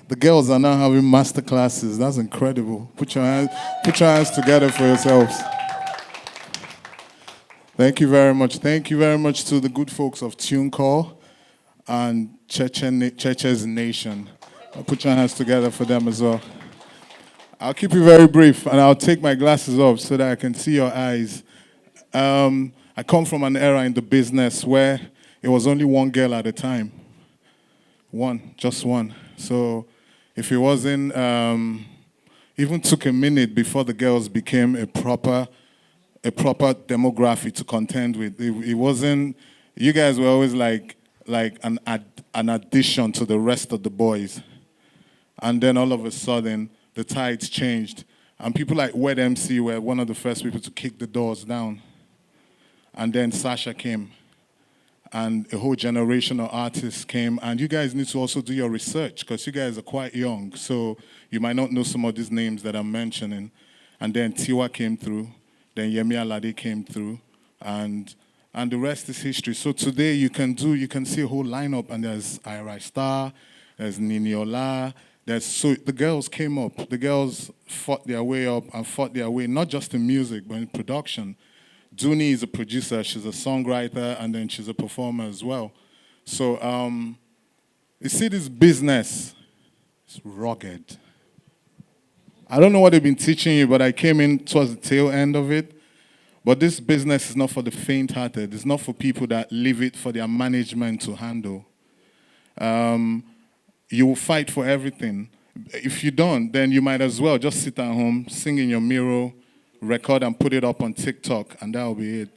The girls are now having master classes. That's incredible. Put your hands together for yourselves. Thank you very much. Thank you very much to the good folks of TuneCore and Cheche's Nation. Put your hands together for them as well. I'll keep it very brief, and I'll take my glasses off so that I can see your eyes. I come from an era in the business where it was only one girl at a time. One, just one. So if it wasn't, even took a minute before the girls became a proper demographic to contend with. It wasn't, you guys were always like an addition to the rest of the boys. And then all of a sudden, the tides changed. And people like Wed MC were one of the first people to kick the doors down. And then Sasha came. And a whole generation of artists came. And you guys need to also do your research because you guys are quite young. So you might not know some of these names that I'm mentioning. And then Tiwa came through. Then Yemi Alade came through. And the rest is history. So today you can see a whole lineup. And there's Ira Star, there's Niniola. So the girls came up. The girls fought their way up and fought their way, not just in music, but in production. Dooney is a producer, she's a songwriter, and then she's a performer as well. So you see this business, it's rugged. I don't know what they've been teaching you, but I came in towards the tail end of it. But this business is not for the faint-hearted. It's not for people that leave it for their management to handle. You will fight for everything. If you don't, then you might as well just sit at home, sing in your mirror, record and put it up on TikTok, and that will be it.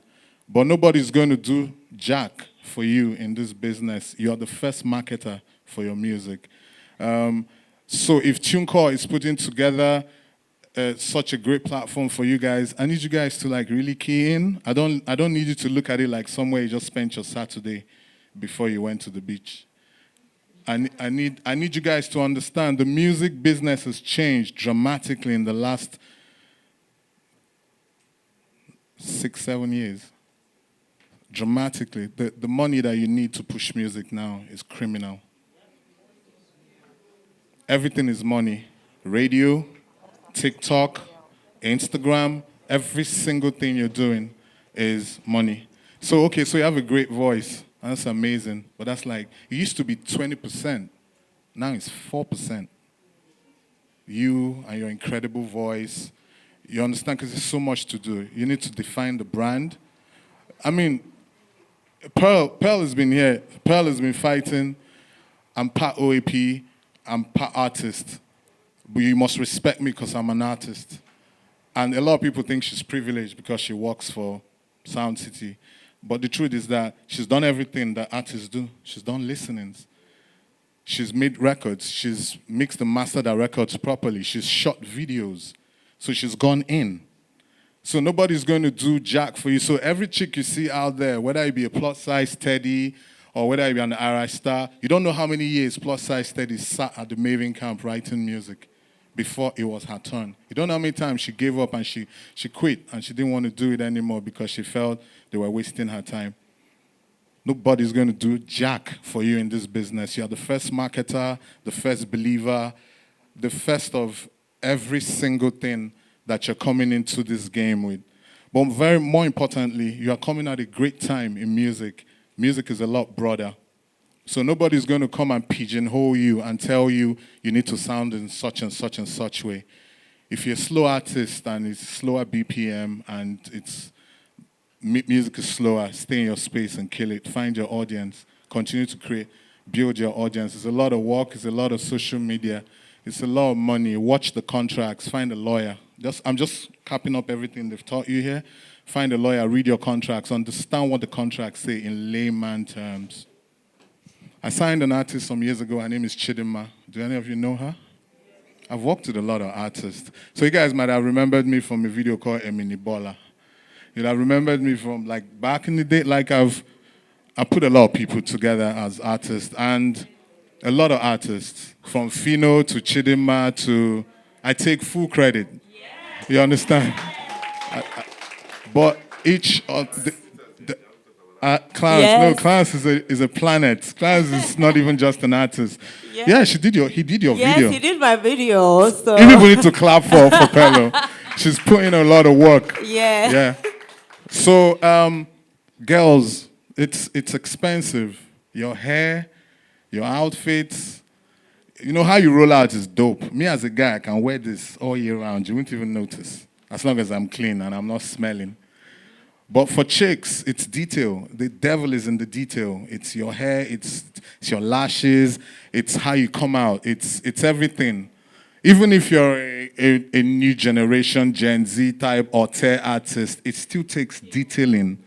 But nobody's going to do jack for you in this business. You're the first marketer for your music. So if TuneCore is putting together such a great platform for you guys, I need you guys to like really key in. I don't need you to look at it like somewhere you just spent your Saturday before you went to the beach. I need you guys to understand the music business has changed dramatically in the last 6-7 years. Dramatically. The money that you need to push music now is criminal. Everything is money. Radio, TikTok, Instagram, every single thing you're doing is money. So you have a great voice. That's amazing. But that's like, it used to be 20%. Now it's 4%. You and your incredible voice. You understand? Because there's so much to do. You need to define the brand. I mean, Pearl has been here. Pearl has been fighting. I'm part OAP. I'm part artist. But you must respect me because I'm an artist. And a lot of people think she's privileged because she works for Sound City. But the truth is that she's done everything that artists do. She's done listenings. She's made records. She's mixed and mastered her records properly. She's shot videos. So she's gone in. So nobody's going to do jack for you. So every chick you see out there, whether it be a plus-size Teddy or whether it be an RI star, you don't know how many years plus-size Teddy sat at the Maven camp writing music before it was her turn. You don't know how many times she gave up and she quit and she didn't want to do it anymore because she felt they were wasting her time. Nobody's going to do jack for you in this business. You're the first marketer, the first believer, the first of every single thing that you're coming into this game with. But more importantly, you are coming at a great time in music. Music is a lot broader. So nobody's going to come and pigeonhole you and tell you you need to sound in such and such and such way. If you're a slow artist and it's slower BPM and music is slower, stay in your space and kill it. Find your audience. Continue to create, build your audience. It's a lot of work. It's a lot of social media. It's a lot of money. Watch the contracts. Find a lawyer. I'm just capping up everything they've taught you here. Find a lawyer. Read your contracts. Understand what the contracts say in layman terms. I signed an artist some years ago. Her name is Chidinma. Do any of you know her? I've worked with a lot of artists. So you guys might have remembered me from a video called Emini Bola. You'd have remembered me from like back in the day. Like I put a lot of people together as artists and a lot of artists from Fino to Chidinma to I take full credit. You understand? But each of Clarence, no, Yes. Clarence is a planet. Clarence is not even just an artist. Yeah. Yeah, he did your Yes, video. he did my video. So You people need to clap for Pello. She's putting a lot of work. yeah. Yeah. So, girls, it's expensive. Your hair, your outfits. You know how you roll out is dope. Me as a guy, I can wear this all year round. You won't even notice, as long as I'm clean and I'm not smelling. But for chicks, it's detail. The devil is in the detail. It's your hair, it's your lashes, it's how you come out, it's everything. Even if you're a new generation, Gen Z type or tier artist, it still takes detailing.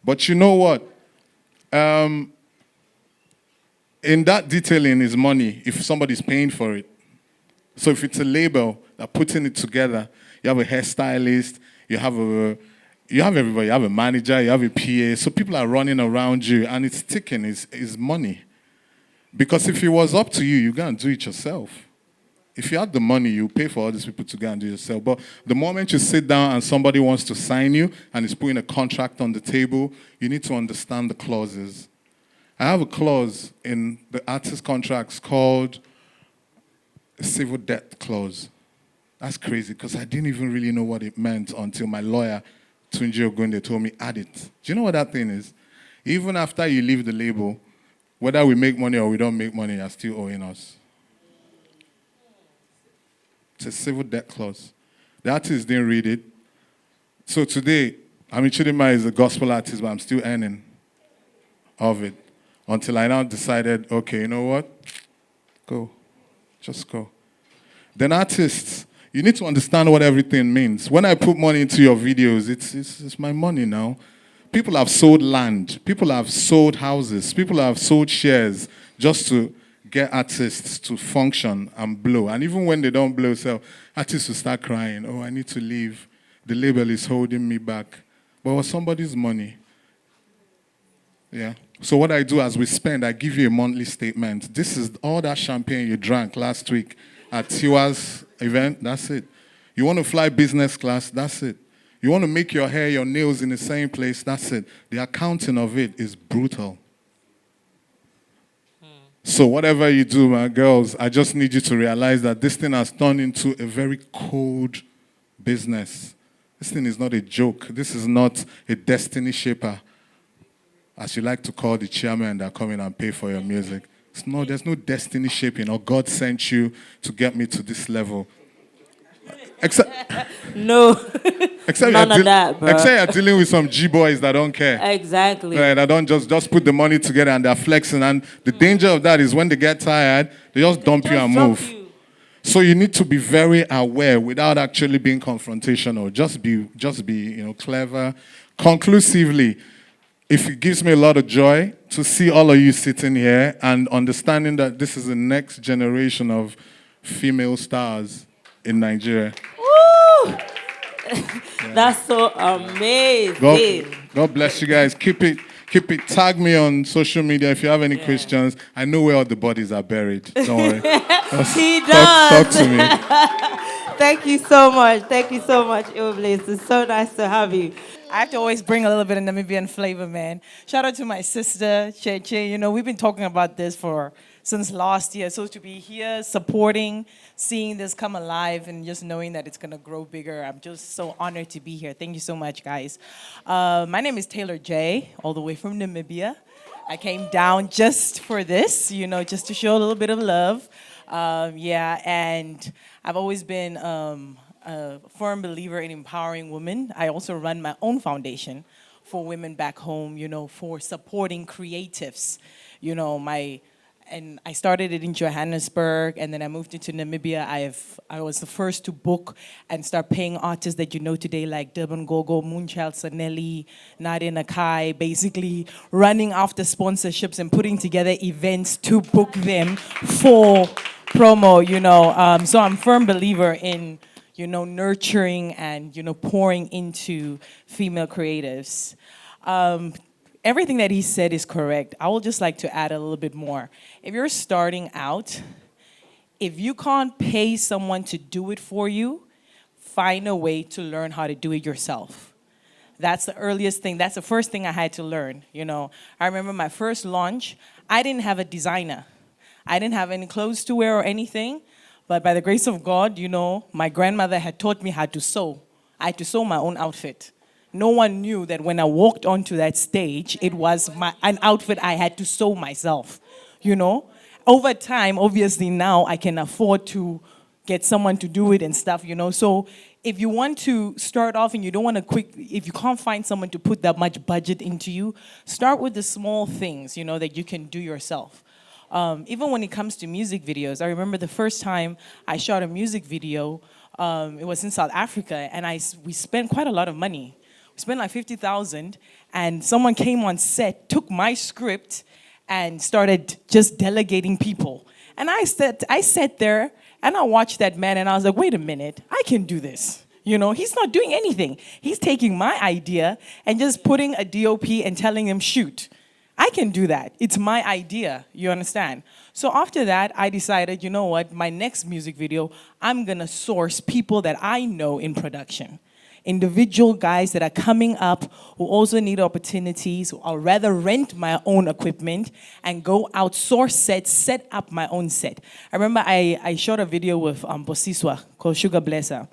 But you know what? In that detailing is money if somebody's paying for it. So if it's a label that putting it together, you have a hairstylist, you have everybody, you have a manager, you have a PA, so people are running around you and it's ticking, is money. Because if it was up to you, you go and do it yourself. If you had the money, you pay for all these people to go and do it yourself. But the moment you sit down and somebody wants to sign you and is putting a contract on the table, you need to understand the clauses. I have a clause in the artist contracts called a civil debt clause. That's crazy because I didn't even really know what it meant until my lawyer, Tunji Ogunde, told me, add it. Do you know what that thing is? Even after you leave the label, whether we make money or we don't make money, you're still owing us. It's a civil debt clause. The artist didn't read it. So today, Chidinma is a gospel artist, but I'm still earning of it. Until I now decided, okay, you know what? Go. Just go. Then artists, you need to understand what everything means. When I put money into your videos, it's my money now. People have sold land. People have sold houses. People have sold shares just to get artists to function and blow. And even when they don't blow, so artists will start crying, oh, I need to leave. The label is holding me back. But it was somebody's money. Yeah. So what I do as we spend, I give you a monthly statement. This is all that champagne you drank last week at Tiwa's event, that's it. You want to fly business class, that's it. You want to make your hair, your nails in the same place, that's it. The accounting of it is brutal. So whatever you do, my girls, I just need you to realize that this thing has turned into a very cold business. This thing is not a joke. This is not a destiny shaper, as you like to call the chairman that come in and pay for your music. There's no destiny shaping or God sent you to get me to this level. Except, no, except none of that, bro. Except you're dealing with some G-boys that don't care. Exactly. Right, that don't just put the money together and they're flexing. And the danger of that is when they get tired, they just dump you and move. So you need to be very aware without actually being confrontational. Just be clever. Conclusively, if it gives me a lot of joy to see all of you sitting here and understanding that this is the next generation of female stars in Nigeria. Woo! That's so amazing. God bless you guys. Keep it. Tag me on social media if you have any questions. I know where all the bodies are buried. Don't worry. He does. Talk to me. Thank you so much. Thank you so much, Illbliss. It's so nice to have you. I have to always bring a little bit of Namibian flavor, man. Shout out to my sister, Cheche. We've been talking about this since last year. So to be here, supporting, seeing this come alive, and just knowing that it's going to grow bigger, I'm just so honored to be here. Thank you so much, guys. My name is Taylor Jaye, all the way from Namibia. I came down just for this, just to show a little bit of love. And I've always been a firm believer in empowering women. I also run my own foundation for women back home, for supporting creatives. And I started it in Johannesburg, and then I moved into Namibia. I was the first to book and start paying artists that you know today, like Durban Gogo, Moonchild Sanelli, Nadia Nakai, basically running after sponsorships and putting together events to book them for promo, So I'm a firm believer in, nurturing and, pouring into female creatives. Everything that he said is correct. I would just like to add a little bit more. If you're starting out, if you can't pay someone to do it for you, find a way to learn how to do it yourself. That's the earliest thing. That's the first thing I had to learn, you know. I remember my first launch, I didn't have a designer. I didn't have any clothes to wear or anything, but by the grace of God, you know, my grandmother had taught me how to sew. I had to sew my own outfit. No one knew that when I walked onto that stage, it was an outfit I had to sew myself, you know. Over time, obviously now I can afford to get someone to do it and stuff, you know. So if you want to start off and you don't want to if you can't find someone to put that much budget into you, start with the small things, you know, that you can do yourself. Even when it comes to music videos, I remember the first time I shot a music video, it was in South Africa, and we spent quite a lot of money. We spent like 50,000, and someone came on set, took my script, and started just delegating people. And I sat there, and I watched that man, and I was like, wait a minute, I can do this. You know, he's not doing anything. He's taking my idea and just putting a DOP and telling him, shoot. I can do that. It's my idea, you understand? So after that, I decided, you know what, my next music video, I'm gonna source people that I know in production. Individual guys that are coming up who also need opportunities, or rather rent my own equipment and go outsource sets, set up my own set. I remember I shot a video with Bosiswa called Sugar Blesser,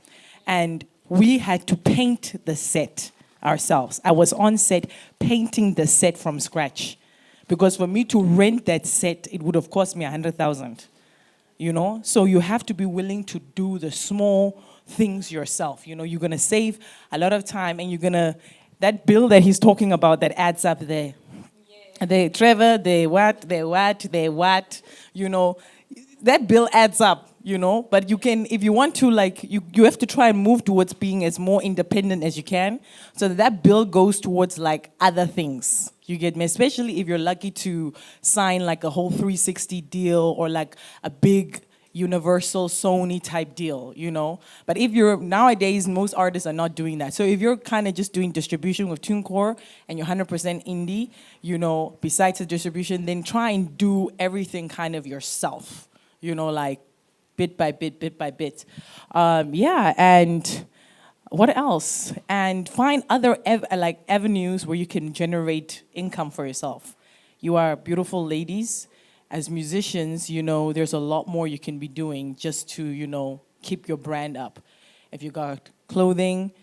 and we had to paint the set ourselves. I was on set painting the set from scratch, because for me to rent that set, it would have cost me 100,000. You know, so you have to be willing to do the small things yourself. You know, you're gonna save a lot of time, and that bill that he's talking about that adds up there. Yeah. Trevor, what, you know, that bill adds up. You know, but you can, if you want to, like, you have to try and move towards being as more independent as you can, so that bill goes towards, like, other things. You get me? Especially if you're lucky to sign, like, a whole 360 deal, or, like, a big Universal, Sony type deal, you know? But if nowadays, most artists are not doing that. So if you're kind of just doing distribution with TuneCore, and you're 100% indie, you know, besides the distribution, then try and do everything kind of yourself, you know, like, bit by bit. And what else? And find other avenues where you can generate income for yourself. You are beautiful ladies. As musicians, you know, there's a lot more you can be doing just to, you know, keep your brand up. If you got clothing,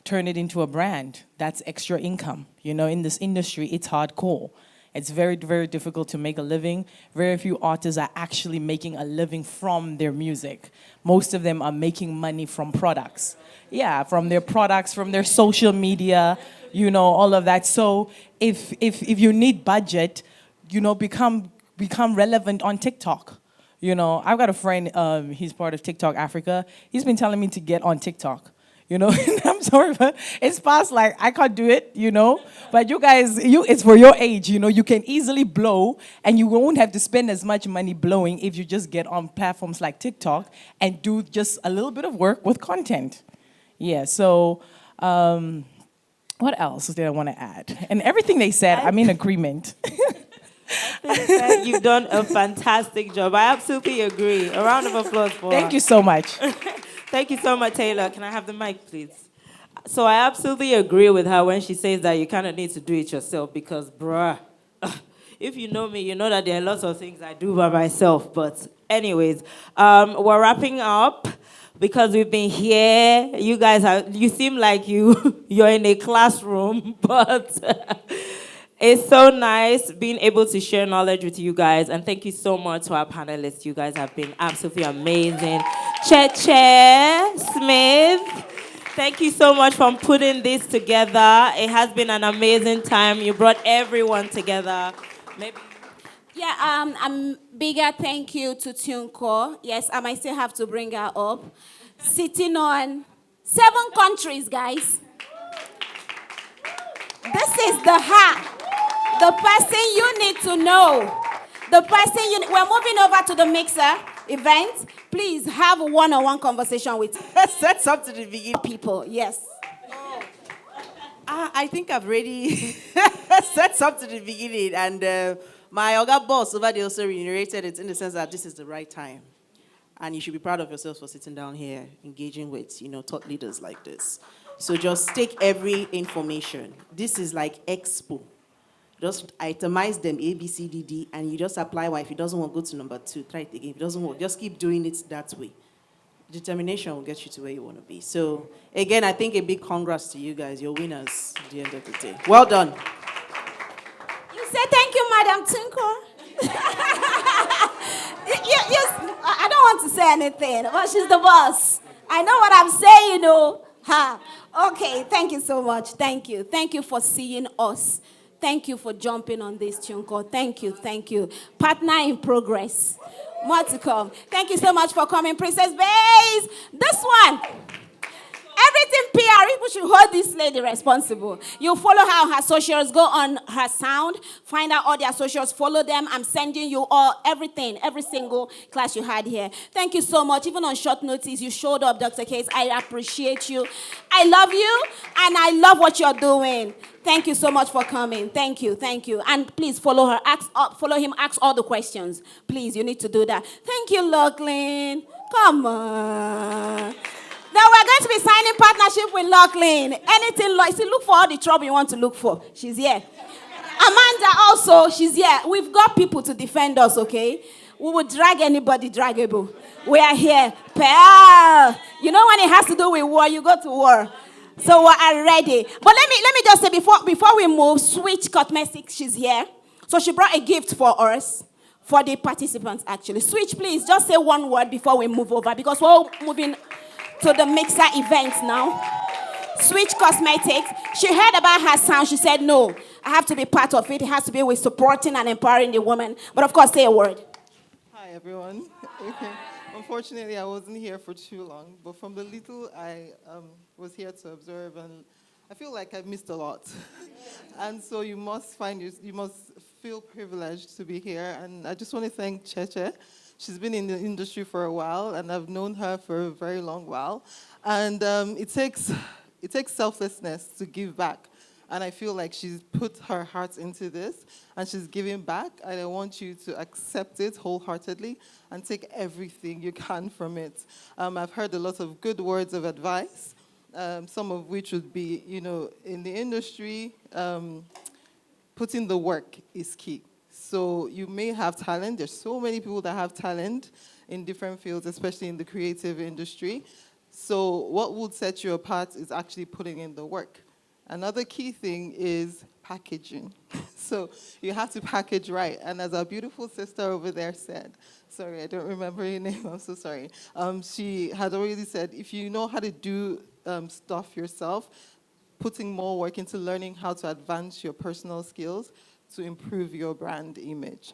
turn it into a brand. That's extra income. You know, in this industry, it's hardcore. It's very, very difficult to make a living. Very few artists are actually making a living from their music. Most of them are making money from products. Yeah, from their products, from their social media, you know, all of that. So if you need budget, you know, become relevant on TikTok. You know, I've got a friend, he's part of TikTok Africa. He's been telling me to get on TikTok. You know, I'm sorry, but it's past, like, I can't do it, you know. But you guys, it's for your age, you know. You can easily blow, and you won't have to spend as much money blowing if you just get on platforms like TikTok and do just a little bit of work with content. Yeah, so what else did I want to add? And everything they said, I'm in agreement. I think that you've done a fantastic job. I absolutely agree. A round of applause for her. Thank you so much. Thank you so much, Taylor. Can I have the mic, please? So I absolutely agree with her when she says that you kind of need to do it yourself, because, bruh, if you know me, you know that there are lots of things I do by myself. But anyways, we're wrapping up because we've been here. You guys you seem like you're in a classroom, but it's so nice being able to share knowledge with you guys. And thank you so much to our panelists. You guys have been absolutely amazing. Cheche Smith, thank you so much for putting this together. It has been an amazing time. You brought everyone together. Maybe. Yeah, bigger thank you to TuneCore. Yes, I might still have to bring her up. Sitting on 7 countries, guys. This is the heart. The person you need to know. We're moving over to the mixer event. Please have a one-on-one conversation with Set up to the beginning. people. Yes. I think I've already set up to the beginning, and my Oga boss over there also reiterated it in the sense that this is the right time. And you should be proud of yourselves for sitting down here, engaging with, thought leaders like this. So just take every information. This is like Expo. Just itemize them A, B, C, D, D, and you just apply one. If it doesn't work, go to number 2. Try it again. If it doesn't work, just keep doing it that way. Determination will get you to where you want to be. So again, I think a big congrats to you guys. You're winners at the end of the day. Well done. You say thank you, Madam Tinko. I don't want to say anything, but she's the boss. I know what I'm saying, you know. Ha. Okay, thank you so much. Thank you. Thank you for seeing us. Thank you for jumping on this, Chunko. Thank you, thank you. Partner in progress. More to come. Thank you so much for coming, Princess Bays. This one. Everything PR, people should hold this lady responsible. You follow her on her socials, go on her sound, find out all their socials, follow them. I'm sending you all everything, every single class you had here. Thank you so much. Even on short notice, you showed up, Dr. Case. I appreciate you. I love you, and I love what you're doing. Thank you so much for coming. Thank you, thank you. And please follow her, follow him, ask all the questions. Please, you need to do that. Thank you, Lachlan. Come on. Now we're going to be signing partnership with Lachlan. Anything, see, look for all the trouble you want to look for. She's here. Amanda also, she's here. We've got people to defend us, okay? We will drag anybody draggable. We are here. Pal. You know when it has to do with war, you go to war. So we are ready. But let me just say before we move, Switch Cosmetics, she's here. So she brought a gift for us, for the participants actually. Switch, please, just say one word before we move over because we're moving to the mixer event now. Switch Cosmetics. She heard about her sound. She said, no, I have to be part of it. It has to be with supporting and empowering the woman. But of course, say a word. Hi, everyone. Unfortunately, I wasn't here for too long, but from the little I was here to observe, and I feel like I've missed a lot. And so you must feel privileged to be here. And I just want to thank Cheche. She's been in the industry for a while, and I've known her for a very long while. And it takes selflessness to give back. And I feel like she's put her heart into this, and she's giving back. And I want you to accept it wholeheartedly and take everything you can from it. I've heard a lot of good words of advice, some of which would be, in the industry, putting the work is key. So you may have talent. There's so many people that have talent in different fields, especially in the creative industry. So what would set you apart is actually putting in the work. Another key thing is packaging. So you have to package right. And as our beautiful sister over there said, sorry, I don't remember her name, I'm so sorry. She had already said, if you know how to do stuff yourself, putting more work into learning how to advance your personal skills to improve your brand image.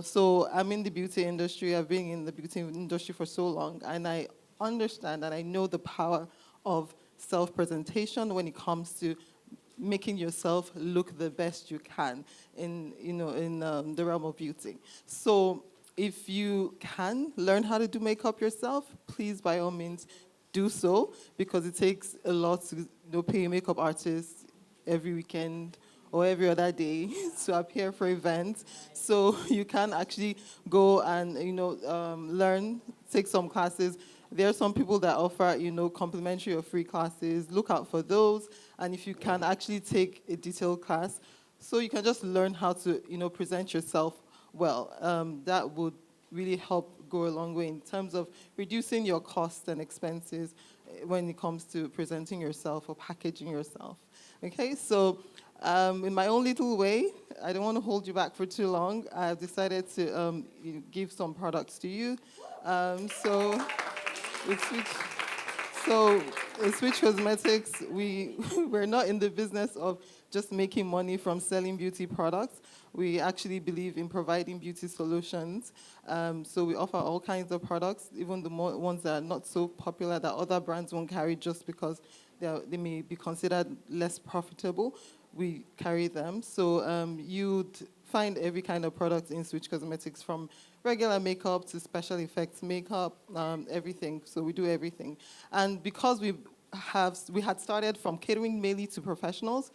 So I'm in the beauty industry. I've been in the beauty industry for so long, and I understand and I know the power of self-presentation when it comes to making yourself look the best you can in the realm of beauty. So if you can learn how to do makeup yourself, please, by all means, do so, because it takes a lot to pay a makeup artist every weekend or every other day to appear for events. So you can actually go and, learn, take some classes. There are some people that offer, complimentary or free classes. Look out for those. And if you can actually take a detailed class, so you can just learn how to, present yourself well. That would really help go a long way in terms of reducing your costs and expenses when it comes to presenting yourself or packaging yourself. Okay, so in my own little way, I don't want to hold you back for too long. I've decided to give some products to you. So in Switch Cosmetics, we're not in the business of just making money from selling beauty products. We actually believe in providing beauty solutions. So we offer all kinds of products, even the ones that are not so popular that other brands won't carry just because they may be considered less profitable. We carry them. So you'd find every kind of product in Switch Cosmetics, from regular makeup to special effects makeup, everything. So we do everything. And because we had started from catering mainly to professionals,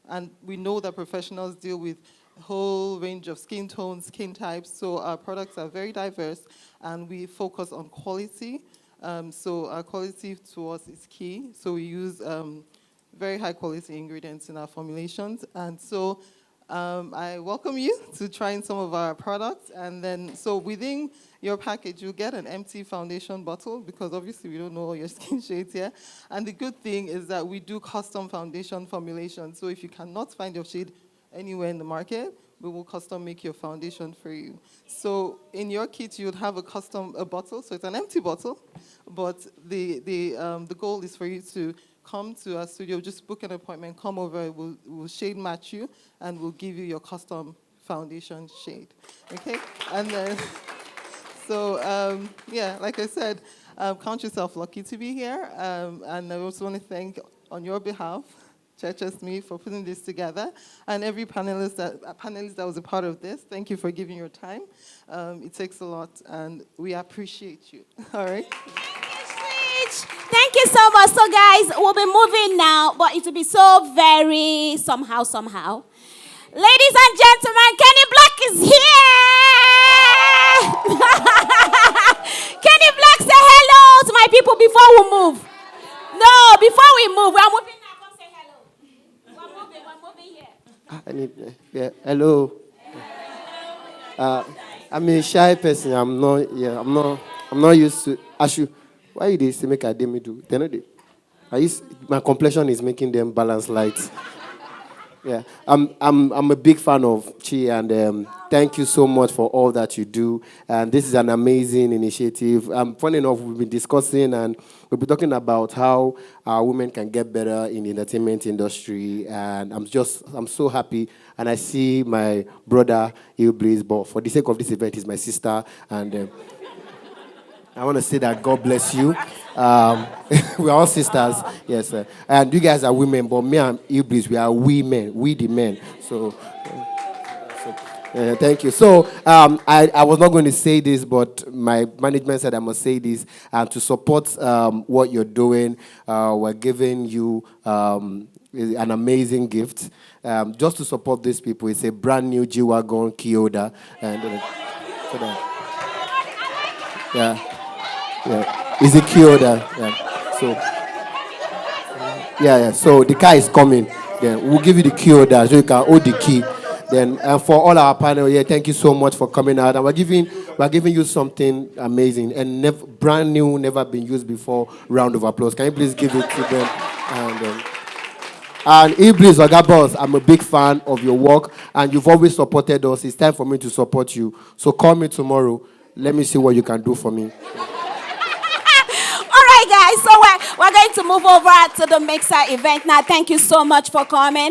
and we know that professionals deal with a whole range of skin tones, skin types, so our products are very diverse, and we focus on quality So our quality to us is key. So we use very high quality ingredients in our formulations. And so I welcome you to trying some of our products. And then, so within your package, you'll get an empty foundation bottle because obviously we don't know all your skin shades here. And the good thing is that we do custom foundation formulation. So if you cannot find your shade anywhere in the market, we will custom make your foundation for you. So in your kit, you would have a bottle. So it's an empty bottle, but the goal is for you to come to our studio, just book an appointment, come over, we'll shade match you, and we'll give you your custom foundation shade, okay? And then, so yeah, like I said, count yourself lucky to be here, and I also want to thank, on your behalf, Churches Me for putting this together, and every panelist that was a part of this. Thank you for giving your time. It takes a lot, and we appreciate you. All right. Thank you so much. So, guys, we'll be moving now, but it will be so very somehow. Ladies and gentlemen, Kenny Black is here. Kenny Black, say hello to my people before we move. No, before we move, we are moving now. Come say hello. We're moving here. Yeah, hello. I'm a shy person. I'm not used to. Why you they say make a demi do? They know they. My complexion is making them balance light. Yeah, I'm a big fan of Chi, and thank you so much for all that you do. And this is an amazing initiative. Funny enough, we've been discussing and we'll be talking about how women can get better in the entertainment industry. And I'm so happy. And I see my brother Illbliss, but for the sake of this event, he's my sister. And I want to say that God bless you. We're all sisters, yes, sir. And you guys are women, but me and Illbliss, we are women, we the men. So thank you. So I was not going to say this, but my management said I must say this. To support what you're doing, we're giving you an amazing gift. Just to support these people, it's a brand new G-Wagon Kyoda. And yeah. Yeah, it's a Kyoda. Yeah. So, yeah. So the car is coming. Then we'll give you the Kyoda so you can hold the key. Then for all our panel, thank you so much for coming out. And we're giving you something amazing and brand new, never been used before. Round of applause. Can you please give it to them? And Illbliss, Oga Boss, I'm a big fan of your work, and you've always supported us. It's time for me to support you. So call me tomorrow. Let me see what you can do for me. Guys, so we're going to move over to the Mixer event now. Thank you so much for coming.